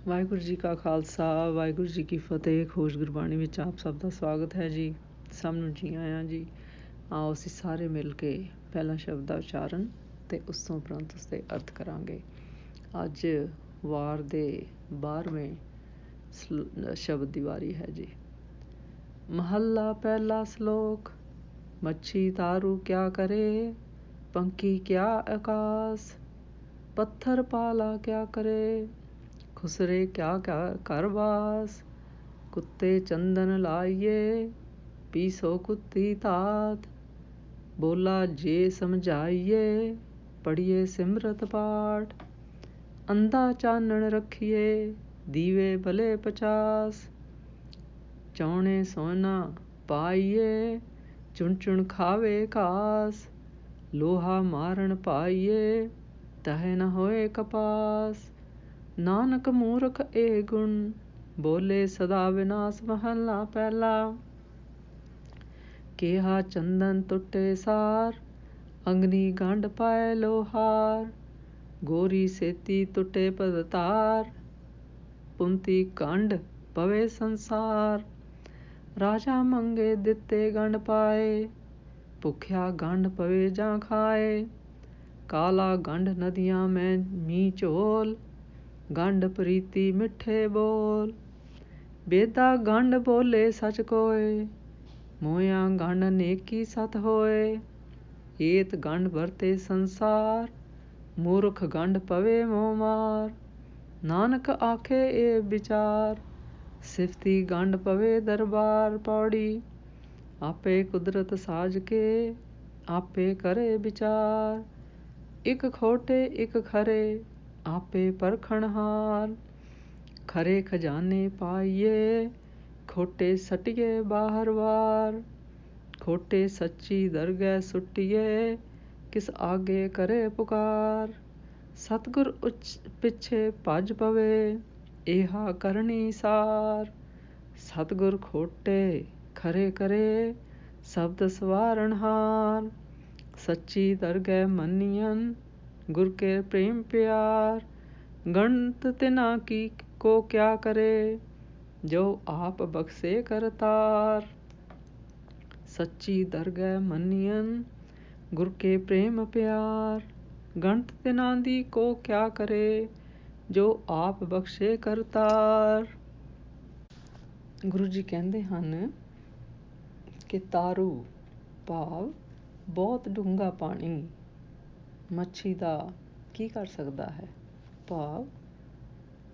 ਵਾਹਿਗੁਰੂ ਜੀ ਕਾ ਖਾਲਸਾ, ਵਾਹਿਗੁਰੂ ਜੀ ਕੀ ਫਤਿਹ। ਖੋਜ ਗੁਰਬਾਣੀ ਵਿੱਚ ਆਪ ਸਭ ਦਾ ਸਵਾਗਤ ਹੈ ਜੀ। ਸਭ ਨੂੰ ਜੀ ਆਇਆਂ ਜੀ। ਆਓ ਅਸੀਂ ਸਾਰੇ ਮਿਲ ਕੇ ਪਹਿਲਾ ਸ਼ਬਦ ਦਾ ਉਚਾਰਨ ਅਤੇ ਉਸ ਤੋਂ ਉਪਰੰਤ ਉਸਦੇ ਅਰਥ ਕਰਾਂਗੇ। ਅੱਜ ਵਾਰ ਦੇ 12ਵੇਂ ਸ਼ਬਦ ਦੀ ਵਾਰੀ ਹੈ ਜੀ। ਮਹੱਲਾ ਪਹਿਲਾ ਸ਼ਲੋਕ। ਮੱਛੀ ਤਾਰੂ ਕਿਆ ਕਰੇ, ਪੰਖੀ ਕਿਆ ਆਕਾਸ, ਪੱਥਰ ਪਾਲਾ ਕਿਆ ਕਰੇ, ਖੁਸਰੇ ਕਿਆ ਕਰ ਬਾਸ, ਕੁੱਤੇ ਚੰਦਨ ਲਾਈਏ, ਪੀਸੋ ਕੁੱਤੀ ਤਾਤ, ਬੋਲਾ ਜੇ ਸਮਝਾਈਏ, ਪੜੀਏ ਸਿਮਰਤ ਪਾਠ, ਅੰਧਾ ਚਾਨਣ ਰੱਖੀਏ, ਦੀਵੇ ਭਲੇ 50, ਚੌਣੇ ਸੋਨਾ ਪਾਈਏ, ਚੁਣ ਚੁਣ ਖਾਵੇ ਘਾਸ, ਲੋਹਾ ਮਾਰਨ ਪਾਈਏ, ਤਹੇ ਨ ਹੋਏ ਕਪਾਸ, ਨਾਨਕ ਮੂਰਖ ਇਹ ਗੁਣ, ਬੋਲੇ ਸਦਾ ਵਿਨਾਸ਼। ਮਹੱਲਾ ਪਹਿਲਾ। ਕਿਹਾ ਚੰਦਨ ਟੁੱਟੇ ਸਾਰ, ਅਗਨੀ ਗੰਢ ਪਾਏ ਲੋਹਾਰ, ਗੋਰੀ ਸੇਤੀ ਟੁੱਟੇ ਪਦਤਾਰ, ਪੁੰਤੀ ਗੰਢ ਪਵੇ ਸੰਸਾਰ, ਰਾਜਾ ਮੰਗੇ ਦਿੱਤੇ ਗੰਢ ਪਾਏ, ਭੁੱਖਿਆ ਗੰਢ ਪਵੇ ਜਾਂ ਖਾਏ, ਕਾਲਾ ਗੰਢ ਨਦੀਆਂ ਮੈਂ ਮੀਂਹ ਝੋਲ, ਗੰਢ ਪ੍ਰੀਤੀ ਮਿੱਠੇ ਬੋਲ, ਬੇਦਾ ਗੰਢ ਬੋਲੇ ਸੱਚ ਕੋਏ, ਮੋਇਆ ਗੰਢ ਨੇਕੀ ਸਤ ਹੋਏ, ਏਤ ਗੰਢ ਵਰਤੇ ਸੰਸਾਰ, ਮੂਰਖ ਗੰਢ ਪਵੇ ਮੋਹ ਮਾਰ, ਨਾਨਕ ਆਖੇ ਇਹ ਵਿਚਾਰ, ਸਿਫਤੀ ਗੰਢ ਪਵੇ ਦਰਬਾਰ। ਪੌੜੀ। ਆਪੇ ਕੁਦਰਤ ਸਾਜ ਕੇ, ਆਪੇ ਕਰੇ ਵਿਚਾਰ, ਇੱਕ ਖੋਟੇ ਇੱਕ ਖਰੇ, ਆਪੇ ਪਰਖਣਹਾਰ, ਖਰੇ ਖਜ਼ਾਨੇ ਪਾਈਏ, ਖੋਟੇ ਸੱਟੀਏ ਬਾਹਰ ਵਾਰ, ਖੋਟੇ ਸੱਚੀ ਦਰਗਹਿ ਸੁੱਟੀਏ, ਕਿਸ ਆਗੇ ਕਰੇ ਪੁਕਾਰ, ਸਤਿਗੁਰ ਪਿੱਛੇ ਭੱਜ ਪਵੇ, ਇਹਾ ਕਰਨੀ ਸਾਰ, ਸਤਿਗੁਰ ਖੋਟੇ ਖਰੇ ਕਰੇ, ਸ਼ਬਦ ਸਵਾਰਨਹਾਰ, ਸੱਚੀ ਦਰਗਹਿ ਮੰਨੀਅਨ, ਗੁਰ ਕੇ ਪ੍ਰੇਮ ਪਿਆਰ, ਗਣਤ ਤਿਨਾ ਕੀ ਕੋ ਕਿਆ ਕਰੇ, ਜੋ ਆਪ ਬਖਸ਼ੇ ਕਰਤਾਰ, ਸੱਚੀ ਦਰਗਹਿ ਮੰਨੀਅਨ, ਗੁਰ ਕੇ ਪ੍ਰੇਮ ਪਿਆਰ, ਗਣਤ ਤਿਨਾ ਦੀ ਕੋ ਕਿਆ ਕਰੇ, ਜੋ ਆਪ ਬਖਸ਼ੇ ਕਰਤਾਰ। ਗੁਰੂ ਜੀ ਕਹਿੰਦੇ ਹਨ ਕਿ ਤਾਰੂ ਭਾਵ ਬਹੁਤ ਡੂੰਘਾ ਪਾਣੀ ਮੱਛੀ ਦਾ ਕੀ ਕਰ ਸਕਦਾ ਹੈ, ਭਾਵ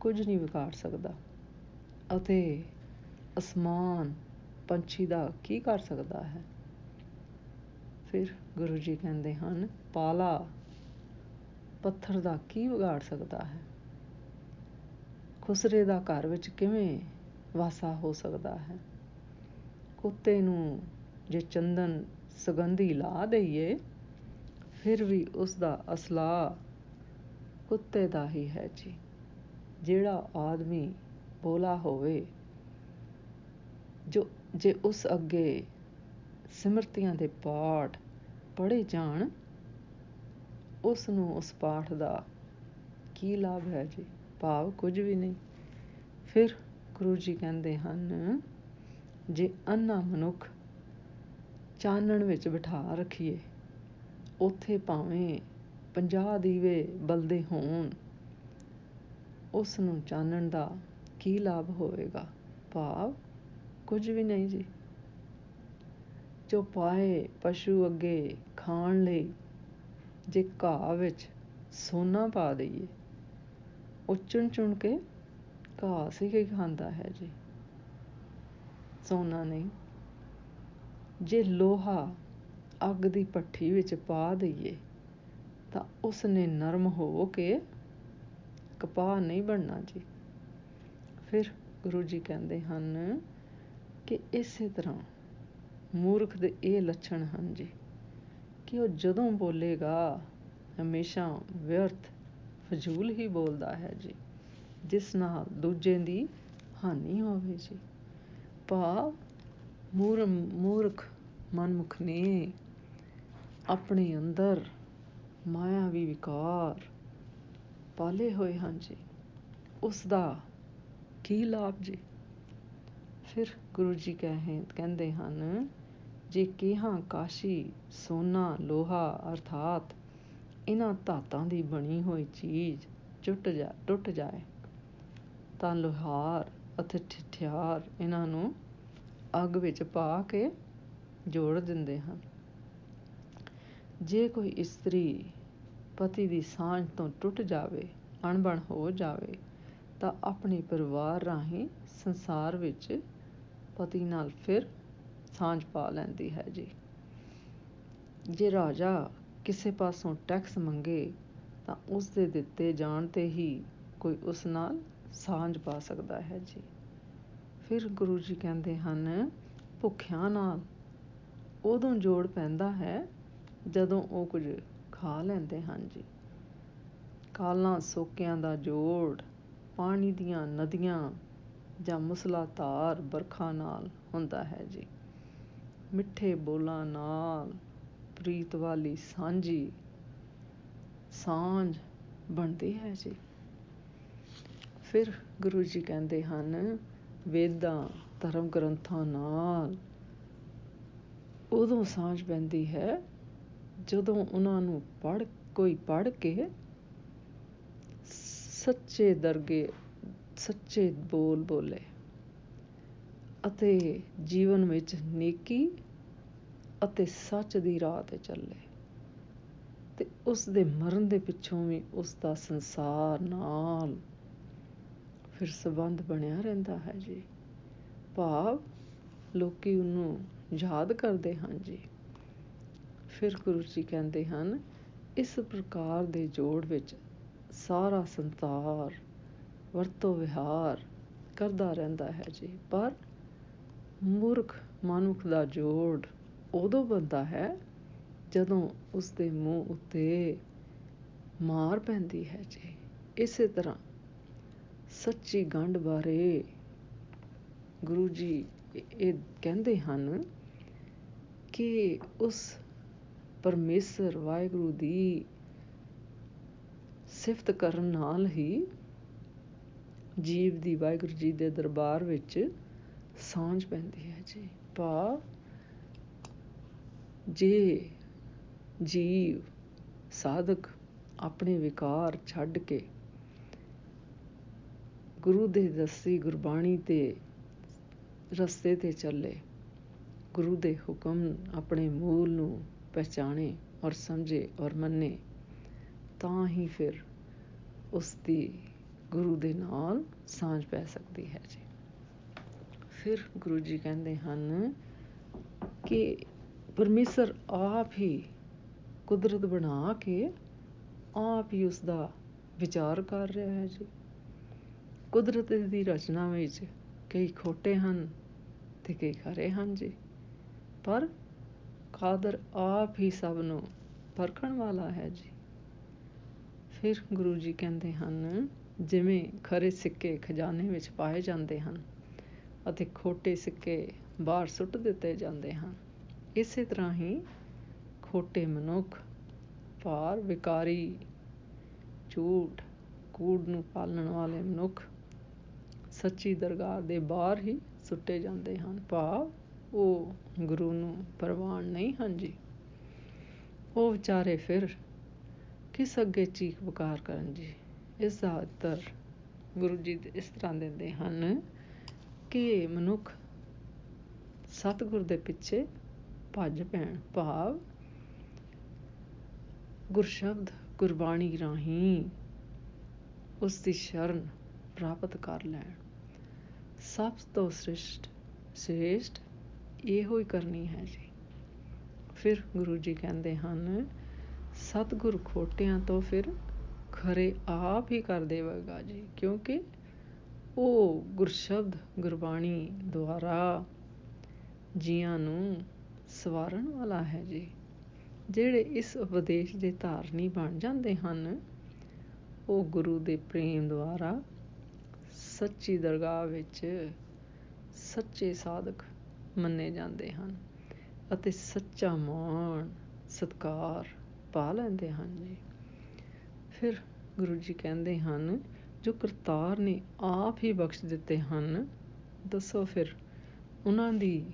ਕੁਝ ਨਹੀਂ ਵਿਗਾੜ ਸਕਦਾ, ਅਤੇ ਅਸਮਾਨ ਪੰਛੀ ਦਾ ਕੀ ਕਰ ਸਕਦਾ ਹੈ। ਫਿਰ ਗੁਰੂ ਜੀ ਕਹਿੰਦੇ ਹਨ ਪਾਲਾ ਪੱਥਰ ਦਾ ਕੀ ਵਿਗਾੜ ਸਕਦਾ ਹੈ, ਖੁਸਰੇ ਦਾ ਘਰ ਵਿੱਚ ਕਿਵੇਂ ਵਾਸਾ ਹੋ ਸਕਦਾ ਹੈ, ਕੁੱਤੇ ਨੂੰ ਜੇ ਚੰਦਨ ਸੁਗੰਧੀ ਲਾ ਦਈਏ ਫਿਰ ਵੀ ਉਸਦਾ ਅਸਲਾ ਕੁੱਤੇ ਦਾ ਹੀ ਹੈ ਜੀ। ਜਿਹੜਾ ਆਦਮੀ ਭੋਲਾ ਹੋਵੇ, ਜੇ ਉਸ ਅੱਗੇ ਸਿਮਰਤੀਆਂ ਦੇ ਪਾਠ ਪੜ੍ਹੇ ਜਾਣ, ਉਸ ਨੂੰ ਉਸ ਪਾਠ ਦਾ ਕੀ ਲਾਭ ਹੈ ਜੀ, ਭਾਵ ਕੁਝ ਵੀ ਨਹੀਂ। ਫਿਰ ਗੁਰੂ ਜੀ ਕਹਿੰਦੇ ਹਨ ਜੇ ਅੰਨਾ ਮਨੁੱਖ ਚਾਨਣ ਵਿੱਚ ਬਿਠਾ ਰੱਖੀਏ, ਉੱਥੇ ਭਾਵੇਂ 50 ਦੀਵੇ ਬਲਦੇ ਹੋਣ, ਉਸ ਨੂੰ ਚਾਨਣ ਦਾ ਕੀ ਲਾਭ ਹੋਵੇਗਾ, ਭਾਵ ਕੁਝ ਵੀ ਨਹੀਂ ਜੀ। ਜੋ ਪਾਏ ਪਸ਼ੂ ਅੱਗੇ ਖਾਣ ਲਈ ਜੇ ਘਾਹ ਵਿੱਚ ਸੋਨਾ ਪਾ ਦਈਏ, ਉਹ ਚੁਣ ਚੁਣ ਕੇ ਘਾਸ ਹੀ ਖਾਂਦਾ ਹੈ ਜੀ, ਸੋਨਾ ਨਹੀਂ। ਜੇ ਲੋਹਾ ਅੱਗ ਦੀ ਭੱਠੀ ਵਿੱਚ ਪਾ ਦਈਏ ਤਾਂ ਉਸਨੇ ਨਰਮ ਹੋ ਕੇ ਕਪਾਹ ਨਹੀਂ ਬਣਨਾ ਜੀ। ਫਿਰ ਗੁਰੂ ਜੀ ਕਹਿੰਦੇ ਹਨ ਕਿ ਇਸੇ ਤਰ੍ਹਾਂ ਮੂਰਖ ਦੇ ਇਹ ਲੱਛਣ ਹਨ ਜੀ ਕਿ ਉਹ ਜਦੋਂ ਬੋਲੇਗਾ ਹਮੇਸ਼ਾ ਵਿਅਰਥ ਫਜ਼ੂਲ ਹੀ ਬੋਲਦਾ ਹੈ ਜੀ, ਜਿਸ ਨਾਲ ਦੂਜੇ ਦੀ ਹਾਨੀ ਹੋਵੇ ਜੀ। ਭਾਵ ਮੂਰਖ ਮਨਮੁਖ ਨੇ ਆਪਣੇ ਅੰਦਰ ਮਾਇਆਵੀ ਵਿਕਾਰ ਪਾਲੇ ਹੋਏ ਹਨ ਜੀ, ਉਸਦਾ ਕੀ ਲਾਭ ਜੀ। ਫਿਰ ਗੁਰੂ ਜੀ ਕਹਿੰਦੇ ਹਨ, ਜੇ ਕਿਹਾ ਕਾਸ਼ੀ ਸੋਨਾ ਲੋਹਾ ਅਰਥਾਤ ਇਹਨਾਂ ਧਾਤਾਂ ਦੀ ਬਣੀ ਹੋਈ ਚੀਜ਼ ਟੁੱਟ ਜਾਏ ਤਾਂ ਲੋਹਾਰ ਅਤੇ ਠਠਿਆਰ ਇਹਨਾਂ ਨੂੰ ਅੱਗ ਵਿੱਚ ਪਾ ਕੇ ਜੋੜ ਦਿੰਦੇ ਹਨ। ਜੇ ਕੋਈ ਇਸਤਰੀ ਪਤੀ ਦੀ ਸਾਂਝ ਤੋਂ ਟੁੱਟ ਜਾਵੇ, ਅਣਬਣ ਹੋ ਜਾਵੇ, ਤਾਂ ਆਪਣੇ ਪਰਿਵਾਰ ਰਾਹੀਂ ਸੰਸਾਰ ਵਿੱਚ ਪਤੀ ਨਾਲ ਫਿਰ ਸਾਂਝ ਪਾ ਲੈਂਦੀ ਹੈ ਜੀ। ਜੇ ਰਾਜਾ ਕਿਸੇ ਪਾਸੋਂ ਟੈਕਸ ਮੰਗੇ ਤਾਂ ਉਸ ਦੇ ਦਿੱਤੇ ਜਾਣ 'ਤੇ ਹੀ ਕੋਈ ਉਸ ਨਾਲ ਸਾਂਝ ਪਾ ਸਕਦਾ ਹੈ ਜੀ। ਫਿਰ ਗੁਰੂ ਜੀ ਕਹਿੰਦੇ ਹਨ, ਭੁੱਖਿਆਂ ਨਾਲ ਉਦੋਂ ਜੋੜ ਪੈਂਦਾ ਹੈ ਜਦੋਂ ਉਹ ਕੁਝ ਖਾ ਲੈਂਦੇ ਹਨ ਜੀ। ਕਾਲਾਂ ਸੋਕਿਆਂ ਦਾ ਜੋੜ ਪਾਣੀ ਦੀਆਂ ਨਦੀਆਂ ਜਾਂ ਮੁਸਲਾਧਾਰ ਬਰਖਾ ਨਾਲ ਹੁੰਦਾ ਹੈ ਜੀ। ਮਿੱਠੇ ਬੋਲਾਂ ਨਾਲ ਪ੍ਰੀਤ ਵਾਲੀ ਸਾਂਝ ਬਣਦੀ ਹੈ ਜੀ। ਫਿਰ ਗੁਰੂ ਜੀ ਕਹਿੰਦੇ ਹਨ, ਵੇਦਾਂ ਧਰਮ ਗ੍ਰੰਥਾਂ ਨਾਲ ਉਦੋਂ ਸਾਂਝ ਪੈਂਦੀ ਹੈ ਜਦੋਂ ਉਹਨਾਂ ਨੂੰ ਕੋਈ ਪੜ੍ਹ ਕੇ ਸੱਚੇ ਬੋਲ ਬੋਲੇ ਅਤੇ ਜੀਵਨ ਵਿੱਚ ਨੇਕੀ ਅਤੇ ਸੱਚ ਦੀ ਰਾਹ 'ਤੇ ਚੱਲੇ, ਤੇ ਉਸ ਦੇ ਮਰਨ ਦੇ ਪਿੱਛੋਂ ਵੀ ਉਸ ਦਾ ਸੰਸਾਰ ਨਾਲ ਫਿਰ ਸੰਬੰਧ ਬਣਿਆ ਰਹਿੰਦਾ ਹੈ ਜੀ। ਭਾਵ ਲੋਕੀ ਉਹਨੂੰ ਯਾਦ ਕਰਦੇ ਹਨ ਜੀ। ਫਿਰ ਗੁਰੂ ਜੀ ਕਹਿੰਦੇ ਹਨ, ਇਸ ਪ੍ਰਕਾਰ ਦੇ ਜੋੜ ਵਿੱਚ ਸਾਰਾ ਸੰਸਾਰ ਵਰਤੋਂ ਵਿਹਾਰ ਕਰਦਾ ਰਹਿੰਦਾ ਹੈ ਜੀ। ਪਰ ਮੂਰਖ ਮਨੁੱਖ ਦਾ ਜੋੜ ਉਦੋਂ ਬਣਦਾ ਹੈ ਜਦੋਂ ਉਸਦੇ ਮੂੰਹ ਉੱਤੇ ਮਾਰ ਪੈਂਦੀ ਹੈ ਜੀ। ਇਸੇ ਤਰ੍ਹਾਂ ਸੱਚੀ ਗੰਢ ਬਾਰੇ ਗੁਰੂ ਜੀ ਇਹ ਕਹਿੰਦੇ ਹਨ ਕਿ ਉਸ ਪਰਮੇਸ਼ਰ ਵਾਹਿਗੁਰੂ ਦੀ ਸਿਫਤ ਕਰਨ ਨਾਲ ਹੀ ਜੀਵ ਦੀ ਵਾਹਿਗੁਰੂ ਜੀ ਦੇ ਦਰਬਾਰ ਵਿੱਚ ਸਾਂਝ ਪੈਂਦੀ ਹੈ ਜੀ। ਭਾਵ ਜੇ ਜੀਵ ਸਾਧਕ ਆਪਣੇ ਵਿਕਾਰ ਛੱਡ ਕੇ ਗੁਰੂ ਦੇ ਦੱਸੀ ਗੁਰਬਾਣੀ ਦੇ ਰਸਤੇ 'ਤੇ ਚੱਲੇ, ਗੁਰੂ ਦੇ ਹੁਕਮ ਆਪਣੇ ਮੂਲ ਨੂੰ ਪਹਿਚਾਣੇ ਔਰ ਸਮਝੇ ਔਰ ਮੰਨੇ, ਤਾਂ ਹੀ ਫਿਰ ਉਸ ਦੀ ਗੁਰੂ ਦੇ ਨਾਲ ਸਾਂਝ ਪੈ ਸਕਦੀ ਹੈ ਜੀ। ਫਿਰ ਗੁਰੂ ਜੀ ਕਹਿੰਦੇ ਹਨ ਕਿ ਪਰਮੇਸ਼ਰ ਆਪ ਹੀ ਕੁਦਰਤ ਬਣਾ ਕੇ ਆਪ ਹੀ ਉਸਦਾ ਵਿਚਾਰ ਕਰ ਰਿਹਾ ਹੈ ਜੀ। ਕੁਦਰਤ ਦੀ ਰਚਨਾ ਵਿੱਚ ਕਈ ਖੋਟੇ ਹਨ ਤੇ ਕਈ ਖਰੇ ਹਨ ਜੀ, ਪਰ ਕਾਦਰ ਆਪ ਹੀ ਸਭ ਨੂੰ ਪਰਖਣ ਵਾਲਾ ਹੈ ਜੀ। ਫਿਰ ਗੁਰੂ ਜੀ ਕਹਿੰਦੇ ਹਨ, ਜਿਵੇਂ ਖਰੇ ਸਿੱਕੇ ਖਜ਼ਾਨੇ ਵਿੱਚ ਪਾਏ ਜਾਂਦੇ ਹਨ ਅਤੇ ਖੋਟੇ ਸਿੱਕੇ ਬਾਹਰ ਸੁੱਟ ਦਿੱਤੇ ਜਾਂਦੇ ਹਨ, ਇਸੇ ਤਰ੍ਹਾਂ ਹੀ ਖੋਟੇ ਮਨੁੱਖ ਭਾਰ ਵਿਕਾਰੀ ਝੂਠ ਕੂੜ ਨੂੰ ਪਾਲਣ ਵਾਲੇ ਮਨੁੱਖ ਸੱਚੀ ਦਰਗਾਹ ਦੇ ਬਾਹਰ ਹੀ ਸੁੱਟੇ ਜਾਂਦੇ ਹਨ। ਭਾਵ ਉਹ ਗੁਰੂ ਨੂੰ ਪ੍ਰਵਾਨ ਨਹੀਂ ਹਨ ਜੀ। ਉਹ ਵਿਚਾਰੇ ਫਿਰ ਕਿਸ ਅੱਗੇ ਚੀਖ ਪੁਕਾਰ ਕਰਨ ਜੀ। ਇਸ ਦਾ ਉੱਤਰ ਗੁਰੂ ਜੀ ਇਸ ਤਰ੍ਹਾਂ ਦਿੰਦੇ ਹਨ ਕਿ ਮਨੁੱਖ ਸਤਿਗੁਰ ਦੇ ਪਿੱਛੇ ਭੱਜ ਪੈਣ। ਭਾਵ ਗੁਰਸ਼ਬਦ ਗੁਰਬਾਣੀ ਰਾਹੀਂ ਉਸ ਦੀ ਸ਼ਰਨ ਪ੍ਰਾਪਤ ਕਰ ਲੈਣ। ਸਭ ਤੋਂ ਸ੍ਰੇਸ਼ਟ ਇਹੋ ਹੀ ਕਰਨੀ ਹੈ ਜੀ। ਫਿਰ ਗੁਰੂ ਜੀ ਕਹਿੰਦੇ ਹਨ, ਸਤਿਗੁਰ ਖੋਟਿਆਂ ਤੋਂ ਫਿਰ ਖਰੇ ਆਪ ਹੀ ਕਰ ਦੇਵੇਗਾ ਜੀ, ਕਿਉਂਕਿ ਉਹ ਗੁਰਸ਼ਬਦ ਗੁਰਬਾਣੀ ਦੁਆਰਾ ਜੀਆਂ ਨੂੰ ਸਵਾਰਨ ਵਾਲਾ ਹੈ ਜੀ। ਜਿਹੜੇ ਇਸ ਉਪਦੇਸ਼ ਦੇ ਧਾਰਨੀ ਬਣ ਜਾਂਦੇ ਹਨ, ਉਹ ਗੁਰੂ ਦੇ ਪ੍ਰੇਮ ਦੁਆਰਾ ਸੱਚੀ ਦਰਗਾਹ ਵਿੱਚ ਸੱਚੇ ਸਾਧਕ ਮੰਨੇ ਜਾਂਦੇ ਹਨ ਅਤੇ ਸੱਚਾ ਮਾਣ ਸਤਿਕਾਰ ਪਾ ਲੈਂਦੇ ਹਨ ਜੀ। ਫਿਰ ਗੁਰੂ ਜੀ ਕਹਿੰਦੇ ਹਨ, ਜੋ ਕਰਤਾਰ ਨੇ ਆਪ ਹੀ ਬਖਸ਼ ਦਿੱਤੇ ਹਨ, ਦੱਸੋ ਫਿਰ ਉਹਨਾਂ ਦੀ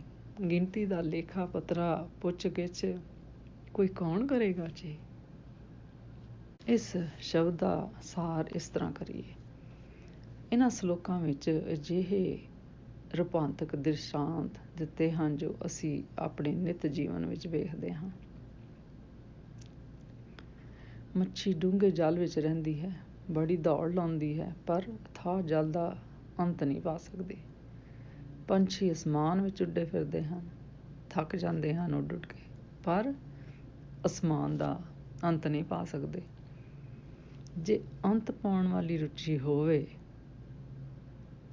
ਗਿਣਤੀ ਦਾ ਲੇਖਾ ਪੱਤਰਾ ਪੁੱਛ ਗਿੱਛ ਕੋਈ ਕੌਣ ਕਰੇਗਾ ਜੀ। ਇਸ ਸ਼ਬਦ ਦਾ ਸਾਰ ਇਸ ਤਰ੍ਹਾਂ ਕਰੀਏ। ਇਹਨਾਂ ਸਲੋਕਾਂ ਵਿੱਚ ਅਜਿਹੇ ਰੂਪਾਂਤਕ ਦ੍ਰਿਸ਼ਾਂਤ ਦਿੱਤੇ ਹਨ ਜੋ ਅਸੀਂ ਆਪਣੇ ਨਿੱਤ ਜੀਵਨ ਵਿੱਚ ਵੇਖਦੇ ਹਾਂ। ਮੱਛੀ ਡੂੰਘੇ ਜਲ ਵਿੱਚ ਰਹਿੰਦੀ ਹੈ, ਬੜੀ ਦੌੜ ਲਾਉਂਦੀ ਹੈ, ਪਰ ਅਥਾਹ ਜਲ ਦਾ ਅੰਤ ਨਹੀਂ ਪਾ ਸਕਦੀ। ਪੰਛੀ ਅਸਮਾਨ ਵਿੱਚ ਉੱਡੇ ਫਿਰਦੇ ਹਨ, ਥੱਕ ਜਾਂਦੇ ਹਨ ਉੱਡ ਉੱਡ ਕੇ, ਪਰ ਅਸਮਾਨ ਦਾ ਅੰਤ ਨਹੀਂ ਪਾ ਸਕਦੇ। ਜੇ ਅੰਤ ਪਾਉਣ ਵਾਲੀ ਰੁਚੀ ਹੋਵੇ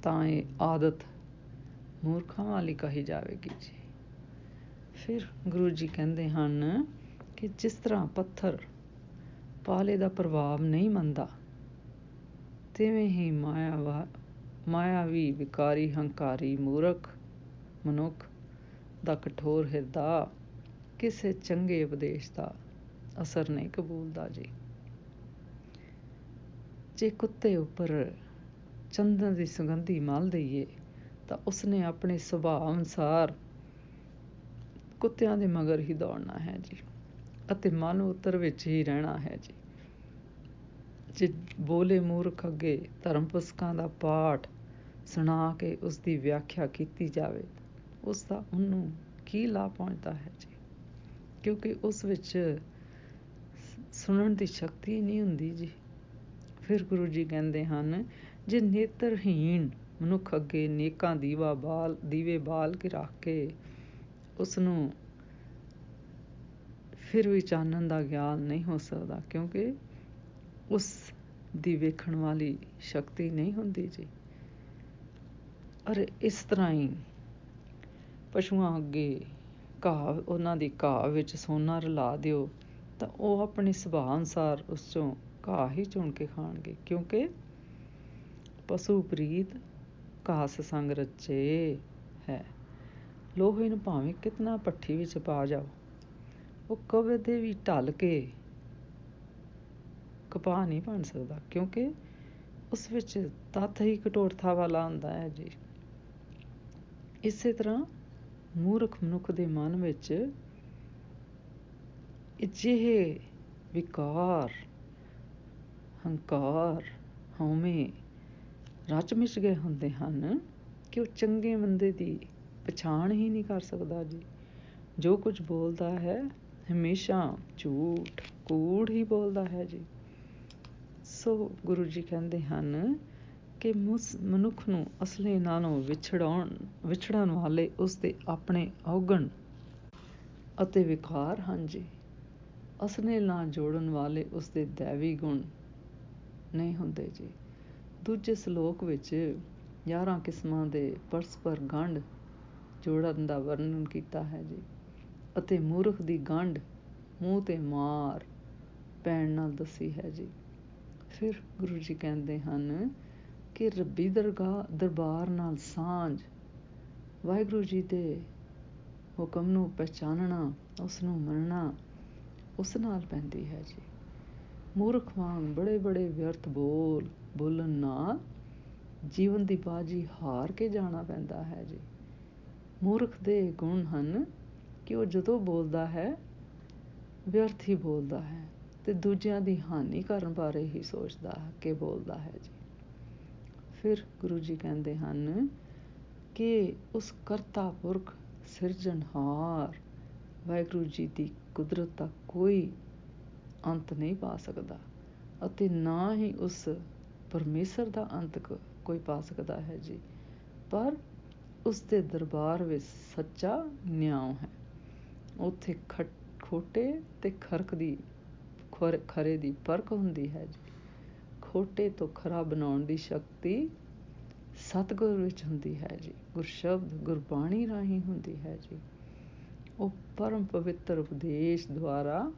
ਤਾਂ ਇਹ ਆਦਤ ਮੂਰਖਾਂ ਵਾਲੀ ਕਹੀ ਜਾਵੇਗੀ ਜੀ। ਫਿਰ ਗੁਰੂ ਜੀ ਕਹਿੰਦੇ ਹਨ ਕਿ ਜਿਸ ਤਰ੍ਹਾਂ ਪੱਥਰ ਪਾਲੇ ਦਾ ਪ੍ਰਭਾਵ ਨਹੀਂ ਮੰਨਦਾ, ਤਿਵੇਂ ਹੀ ਮਾਇਆਵੀ ਵਿਕਾਰੀ ਹੰਕਾਰੀ ਮੂਰਖ ਮਨੁੱਖ ਦਾ ਕਠੋਰ ਹਿਰਦਾ ਕਿਸੇ ਚੰਗੇ ਉਪਦੇਸ਼ ਦਾ ਅਸਰ ਨਹੀਂ ਕਬੂਲਦਾ ਜੀ। ਜੇ ਕੁੱਤੇ ਉੱਪਰ ਚੰਦਨ ਦੀ ਸੁਗੰਧੀ ਮਲ ਦਈਏ ਤਾਂ ਉਸਨੇ ਆਪਣੇ ਸੁਭਾਅ ਅਨੁਸਾਰ ਕੁੱਤਿਆਂ ਦੇ ਮਗਰ ਹੀ ਦੌੜਨਾ ਹੈ ਜੀ, ਅਤੇ ਮਨ ਉੱਤਰ ਵਿੱਚ ਹੀ ਰਹਿਣਾ ਹੈ ਜੀ। ਜੇ ਬੋਲੇ ਮੂਰਖ ਅੱਗੇ ਧਰਮ ਪੁਸਤਕਾਂ ਦਾ ਪਾਠ ਸੁਣਾ ਕੇ ਉਸਦੀ ਵਿਆਖਿਆ ਕੀਤੀ ਜਾਵੇ, ਉਸਦਾ ਉਹਨੂੰ ਕੀ ਲਾਭ ਪਹੁੰਚਦਾ ਹੈ ਜੀ, ਕਿਉਂਕਿ ਉਸ ਵਿੱਚ ਸੁਣਨ ਦੀ ਸ਼ਕਤੀ ਨਹੀਂ ਹੁੰਦੀ ਜੀ। ਫਿਰ ਗੁਰੂ ਜੀ ਕਹਿੰਦੇ ਹਨ, ਜੇ ਨੇਤਰਹੀਣ ਮਨੁੱਖ ਅੱਗੇ ਨੇਕਾਂ ਦੀਵੇ ਬਾਲ ਕੇ ਰੱਖ ਕੇ ਉਸਨੂੰ ਫਿਰ ਵੀ ਚਾਨਣ ਦਾ ਗਿਆਨ ਨਹੀਂ ਹੋ ਸਕਦਾ, ਕਿਉਂਕਿ ਉਸ ਦੀ ਵੇਖਣ ਵਾਲੀ ਸ਼ਕਤੀ ਨਹੀਂ ਹੁੰਦੀ ਜੀ। ਔਰ ਇਸ ਤਰ੍ਹਾਂ ਹੀ ਪਸ਼ੂਆਂ ਅੱਗੇ ਉਹਨਾਂ ਦੀ ਘਾਹ ਵਿੱਚ ਸੋਨਾ ਰਲਾ ਦਿਓ ਤਾਂ ਉਹ ਆਪਣੇ ਸੁਭਾਅ ਅਨੁਸਾਰ ਉਸ 'ਚੋਂ ਘਾਹ ਹੀ ਚੁਣ ਕੇ ਖਾਣਗੇ, ਕਿਉਂਕਿ ਪਸ਼ੂ ਪ੍ਰੀਤ ਘਾਸ ਸੰਗ ਰਚੇ ਹੈ। ਲੋਹੇ ਨੂੰ ਭਾਵੇਂ ਕਿਤਨਾ ਭੱਠੀ ਵਿੱਚ ਪਾ ਜਾਓ, ਉਹ ਕਦੇ ਵੀ ਢਲ ਕੇ ਕਪਾਹ ਨਹੀਂ ਬਣ ਸਕਦਾ, ਕਿਉਂਕਿ ਉਸ ਵਿੱਚ ਤੱਤ ਹੀ ਕਠੋਰਤਾ ਵਾਲਾ ਹੁੰਦਾ ਹੈ ਜੀ। ਇਸੇ ਤਰ੍ਹਾਂ ਮੂਰਖ ਮਨੁੱਖ ਦੇ ਮਨ ਵਿੱਚ ਅਜਿਹੇ ਵਿਕਾਰ ਹੰਕਾਰ ਹਉਮੈ ਰਚ ਮਿਚ ਗਏ ਹੁੰਦੇ ਹਨ ਕਿ ਉਹ ਚੰਗੇ ਮੰਦੇ ਦੀ ਪਛਾਣ ਹੀ ਨਹੀਂ ਕਰ ਸਕਦਾ ਜੀ। ਜੋ ਕੁਝ ਬੋਲਦਾ ਹੈ ਹਮੇਸ਼ਾ ਝੂਠ ਕੂੜ ਹੀ ਬੋਲਦਾ ਹੈ ਜੀ। ਸੋ ਗੁਰੂ ਜੀ ਕਹਿੰਦੇ ਹਨ ਕਿ ਮਨੁੱਖ ਨੂੰ ਅਸਲੇ ਨਾਲੋਂ ਵਿਛੜਨ ਵਾਲੇ ਉਸਦੇ ਆਪਣੇ ਔਗਣ ਅਤੇ ਵਿਕਾਰ ਹਨ ਜੀ। ਅਸਲੇ ਨਾਲ ਜੋੜਨ ਵਾਲੇ ਉਸਦੇ ਦੈਵੀ ਗੁਣ ਨਹੀਂ ਹੁੰਦੇ ਜੀ। ਦੂਜੇ ਸਲੋਕ ਵਿੱਚ 11 ਕਿਸਮਾਂ ਦੇ ਪਰਸਪਰ ਗੰਢ ਜੋੜਨ ਦਾ ਵਰਣਨ ਕੀਤਾ ਹੈ ਜੀ, ਅਤੇ ਮੂਰਖ ਦੀ ਗੰਢ ਮੂੰਹ 'ਤੇ ਮਾਰ ਪੈਣ ਨਾਲ ਦੱਸੀ ਹੈ ਜੀ। ਫਿਰ ਗੁਰੂ ਜੀ ਕਹਿੰਦੇ ਹਨ ਕਿ ਰੱਬੀ ਦਰਬਾਰ ਨਾਲ ਸਾਂਝ, ਵਾਹਿਗੁਰੂ ਜੀ ਦੇ ਹੁਕਮ ਨੂੰ ਪਹਿਚਾਨਣਾ, ਉਸ ਨੂੰ ਮੰਨਣਾ, ਉਸ ਨਾਲ ਪੈਂਦੀ ਹੈ ਜੀ। ਮੂਰਖ ਵਾਂਗ ਬੜੇ ਬੜੇ ਵਿਅਰਥ ਬੋਲਣ ਨਾਲ ਜੀਵਨ ਦੀ ਬਾਜੀ ਹਾਰ ਕੇ ਜਾਣਾ ਪੈਂਦਾ ਹੈ ਜੀ। ਮੂਰਖ ਦੇ ਗੁਣ ਹਨ ਕਿ ਉਹ ਜਦੋਂ ਬੋਲਦਾ ਹੈ ਵਿਅਰਥ ਹੀ ਬੋਲਦਾ ਹੈ ਅਤੇ ਦੂਜਿਆਂ ਦੀ ਹਾਨੀ ਕਰਨ ਬਾਰੇ ਹੀ ਸੋਚਦਾ ਕਿ ਬੋਲਦਾ ਹੈ ਜੀ। ਫਿਰ ਗੁਰੂ ਜੀ ਕਹਿੰਦੇ ਹਨ ਕਿ ਉਸ ਕਰਤਾ ਪੁਰਖ ਸਿਰਜਣਹਾਰ ਵਾਹਿਗੁਰੂ ਜੀ ਦੀ ਕੁਦਰਤ ਦਾ ਕੋਈ ਅੰਤ ਨਹੀਂ ਪਾ ਸਕਦਾ, ਅਤੇ ਨਾ ਹੀ ਉਸ ਪਰਮੇਸ਼ਰ ਦਾ ਅੰਤ ਕੋਈ ਪਾ ਸਕਦਾ ਹੈ ਜੀ। ਪਰ ਉਸ ਦੇ ਦਰਬਾਰ ਵਿੱਚ ਸੱਚਾ ਨਿਆਂ ਹੈ। ਉੱਥੇ ਖੋਟੇ ਅਤੇ ਖਰੇ ਦੀ ਪਰਖ ਹੁੰਦੀ ਹੈ ਜੀ। ਖੋਟੇ ਤੋਂ ਖਰਾ ਬਣਾਉਣ ਦੀ ਸ਼ਕਤੀ ਸਤਿਗੁਰ ਵਿੱਚ ਹੁੰਦੀ ਹੈ ਜੀ। ਗੁਰਸ਼ਬਦ ਗੁਰਬਾਣੀ ਰਾਹੀਂ ਹੁੰਦੀ ਹੈ ਜੀ। ਉਹ ਪਰਮ ਪਵਿੱਤਰ ਉਪਦੇਸ਼ ਦੁਆਰਾ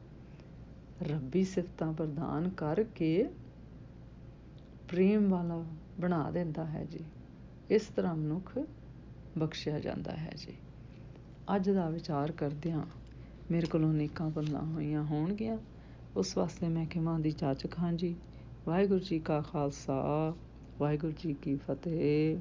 ਰੱਬੀ ਸਿਫਤਾਂ ਪ੍ਰਦਾਨ ਕਰਕੇ ਪ੍ਰੇਮ ਵਾਲਾ ਬਣਾ ਦਿੰਦਾ ਹੈ ਜੀ। ਇਸ ਤਰ੍ਹਾਂ ਮਨੁੱਖ ਬਖਸ਼ਿਆ ਜਾਂਦਾ ਹੈ ਜੀ। ਅੱਜ ਦਾ ਵਿਚਾਰ ਕਰਦਿਆਂ ਮੇਰੇ ਕੋਲੋਂ ਅਨੇਕਾਂ ਭੁੱਲਾਂ ਹੋਈਆਂ ਹੋਣਗੀਆਂ, ਉਸ ਵਾਸਤੇ ਮੈਂ ਖਿਮਾ ਦੀ ਜਾਚਕ ਹਾਂ ਜੀ। ਵਾਹਿਗੁਰੂ ਜੀ ਕਾ ਖਾਲਸਾ, ਵਾਹਿਗੁਰੂ ਜੀ ਕੀ ਫਤਿਹ।